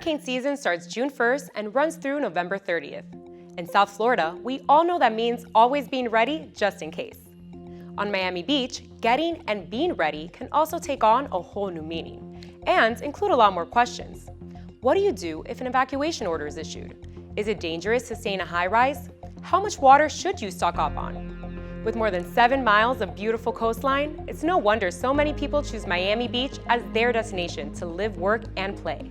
Hurricane season starts June 1st and runs through November 30th. In South Florida, we all know that means always being ready just in case. On Miami Beach, getting and being ready can also take on a whole new meaning and include a lot more questions. What do you do if an evacuation order is issued? Is it dangerous to stay in a high-rise? How much water should you stock up on? With more than 7 miles of beautiful coastline, it's no wonder so many people choose Miami Beach as their destination to live, work, and play.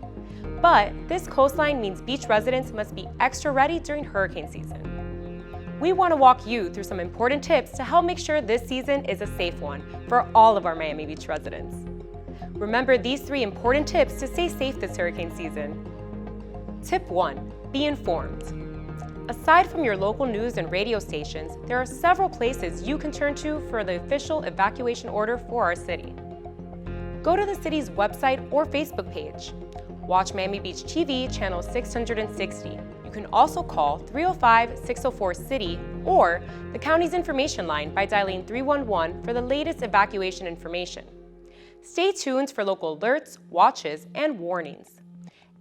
But this coastline means beach residents must be extra ready during hurricane season. We want to walk you through some important tips to help make sure this season is a safe one for all of our Miami Beach residents. Remember these 3 important tips to stay safe this hurricane season. Tip 1. Be informed. Aside from your local news and radio stations, there are several places you can turn to for the official evacuation order for our city. Go to the city's website or Facebook page. Watch Miami Beach TV channel 660. You can also call 305-604-CITY or the county's information line by dialing 311 for the latest evacuation information. Stay tuned for local alerts, watches, and warnings.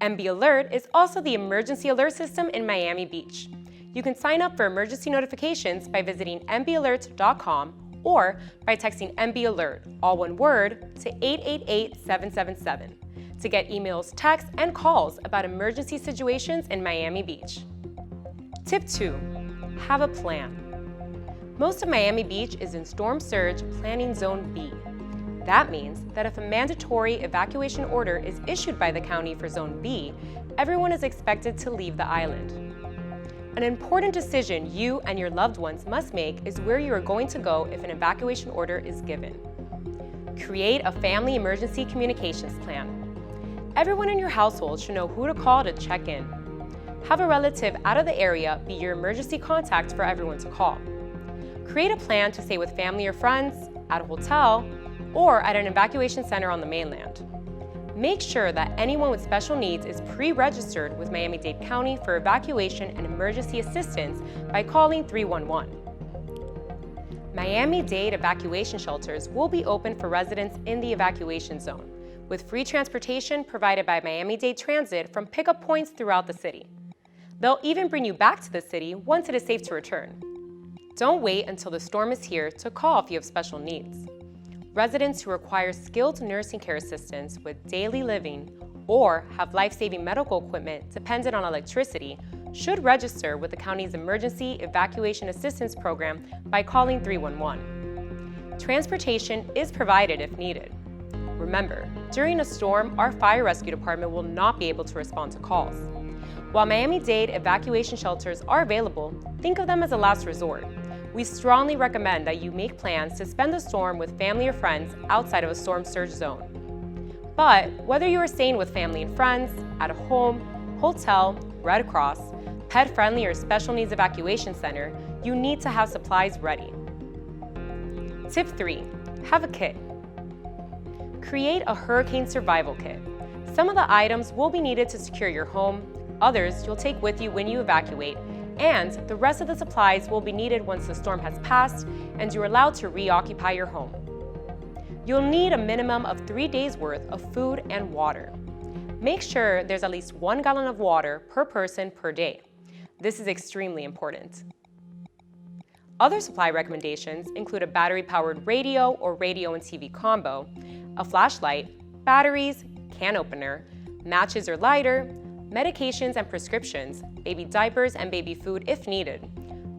MB Alert is also the emergency alert system in Miami Beach. You can sign up for emergency notifications by visiting mbalert.com or by texting MB Alert, all one word, to 888-777 to get emails, texts, and calls about emergency situations in Miami Beach. Tip 2. Have a plan. Most of Miami Beach is in Storm Surge Planning Zone B. That means that if a mandatory evacuation order is issued by the county for Zone B, everyone is expected to leave the island. An important decision you and your loved ones must make is where you are going to go if an evacuation order is given. Create a family emergency communications plan. Everyone in your household should know who to call to check in. Have a relative out of the area be your emergency contact for everyone to call. Create a plan to stay with family or friends, at a hotel, or at an evacuation center on the mainland. Make sure that anyone with special needs is pre-registered with Miami-Dade County for evacuation and emergency assistance by calling 311. Miami-Dade evacuation shelters will be open for residents in the evacuation zone, with free transportation provided by Miami-Dade Transit from pickup points throughout the city. They'll even bring you back to the city once it is safe to return. Don't wait until the storm is here to call if you have special needs. Residents who require skilled nursing care assistance with daily living or have life-saving medical equipment dependent on electricity should register with the county's Emergency Evacuation Assistance Program by calling 311. Transportation is provided if needed. Remember, during a storm, our fire rescue department will not be able to respond to calls. While Miami-Dade evacuation shelters are available, think of them as a last resort. We strongly recommend that you make plans to spend the storm with family or friends outside of a storm surge zone. But whether you are staying with family and friends, at a home, hotel, Red Cross, pet-friendly or special needs evacuation center, you need to have supplies ready. Tip 3. Have a kit. Create a hurricane survival kit. Some of the items will be needed to secure your home, others you'll take with you when you evacuate, and the rest of the supplies will be needed once the storm has passed and you're allowed to reoccupy your home. You'll need a minimum of 3 days' worth of food and water. Make sure there's at least 1 gallon of water per person per day. This is extremely important. Other supply recommendations include a battery-powered radio or radio and TV combo, a flashlight, batteries, can opener, matches or lighter, medications and prescriptions, baby diapers and baby food if needed,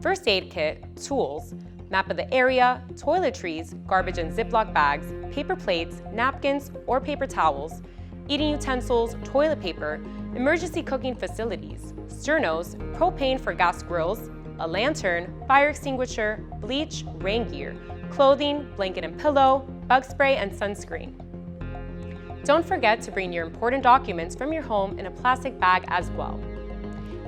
first aid kit, tools, map of the area, toiletries, garbage and Ziploc bags, paper plates, napkins or paper towels, eating utensils, toilet paper, emergency cooking facilities, sternos, propane for gas grills, a lantern, fire extinguisher, bleach, rain gear, clothing, blanket and pillow, bug spray, and sunscreen. Don't forget to bring your important documents from your home in a plastic bag as well.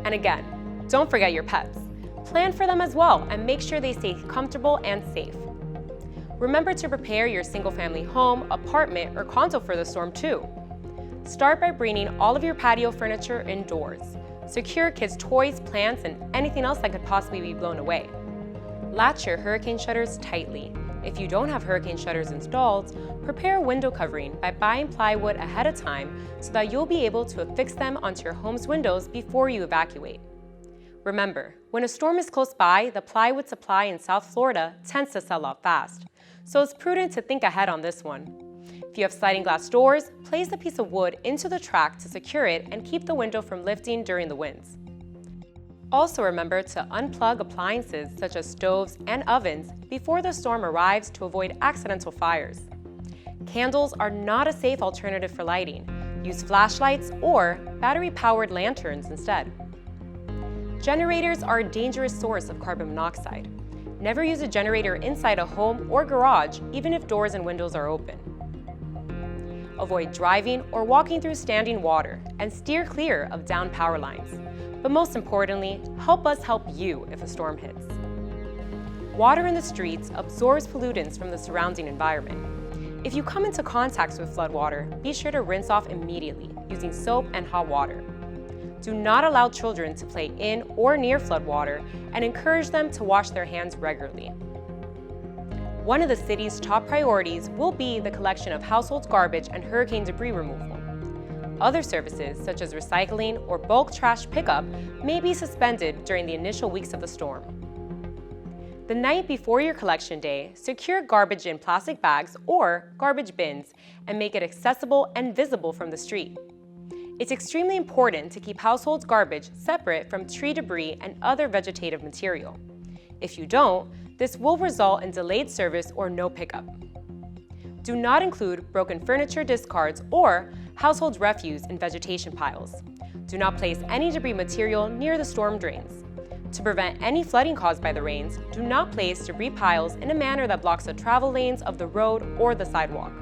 And again, don't forget your pets. Plan for them as well and make sure they stay comfortable and safe. Remember to prepare your single-family home, apartment, or condo for the storm too. Start by bringing all of your patio furniture indoors. Secure kids' toys, plants, and anything else that could possibly be blown away. Latch your hurricane shutters tightly If you don't have hurricane shutters installed, prepare a window covering by buying plywood ahead of time so that you'll be able to affix them onto your home's windows before you evacuate. Remember, when a storm is close by, the plywood supply in South Florida tends to sell out fast, so it's prudent to think ahead on this one. If you have sliding glass doors, place a piece of wood into the track to secure it and keep the window from lifting during the winds. Also remember to unplug appliances such as stoves and ovens before the storm arrives to avoid accidental fires. Candles are not a safe alternative for lighting. Use flashlights or battery-powered lanterns instead. Generators are a dangerous source of carbon monoxide. Never use a generator inside a home or garage, even if doors and windows are open. Avoid driving or walking through standing water and steer clear of downed power lines. But most importantly, help us help you if a storm hits. Water in the streets absorbs pollutants from the surrounding environment. If you come into contact with floodwater, be sure to rinse off immediately using soap and hot water. Do not allow children to play in or near floodwater and encourage them to wash their hands regularly. One of the city's top priorities will be the collection of household garbage and hurricane debris removal. Other services, such as recycling or bulk trash pickup, may be suspended during the initial weeks of the storm. The night before your collection day, secure garbage in plastic bags or garbage bins and make it accessible and visible from the street. It's extremely important to keep household garbage separate from tree debris and other vegetative material. If you don't, this will result in delayed service or no pickup. Do not include broken furniture discards or household refuse in vegetation piles. Do not place any debris material near the storm drains. To prevent any flooding caused by the rains, do not place debris piles in a manner that blocks the travel lanes of the road or the sidewalk.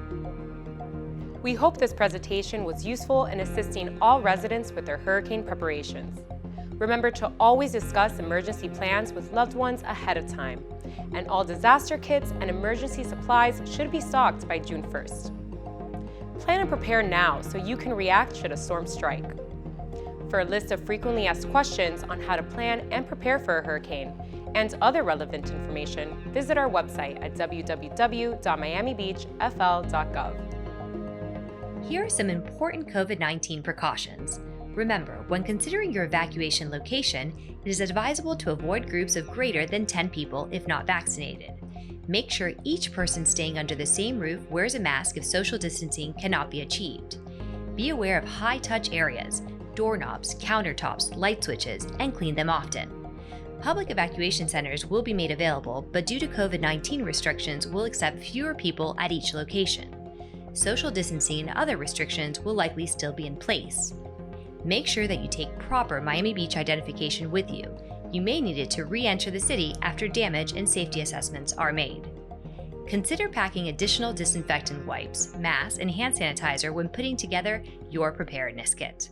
We hope this presentation was useful in assisting all residents with their hurricane preparations. Remember to always discuss emergency plans with loved ones ahead of time, and all disaster kits and emergency supplies should be stocked by June 1st. Plan and prepare now so you can react should a storm strike. For a list of frequently asked questions on how to plan and prepare for a hurricane and other relevant information, visit our website at www.miamibeachfl.gov. Here are some important COVID-19 precautions. Remember, when considering your evacuation location, it is advisable to avoid groups of greater than 10 people if not vaccinated. Make sure each person staying under the same roof wears a mask if social distancing cannot be achieved. Be aware of high-touch areas, doorknobs, countertops, light switches, and clean them often. Public evacuation centers will be made available, but due to COVID-19 restrictions, will accept fewer people at each location. Social distancing and other restrictions will likely still be in place. Make sure that you take proper Miami Beach identification with you. You may need it to re-enter the city after damage and safety assessments are made. Consider packing additional disinfectant wipes, masks, and hand sanitizer when putting together your preparedness kit.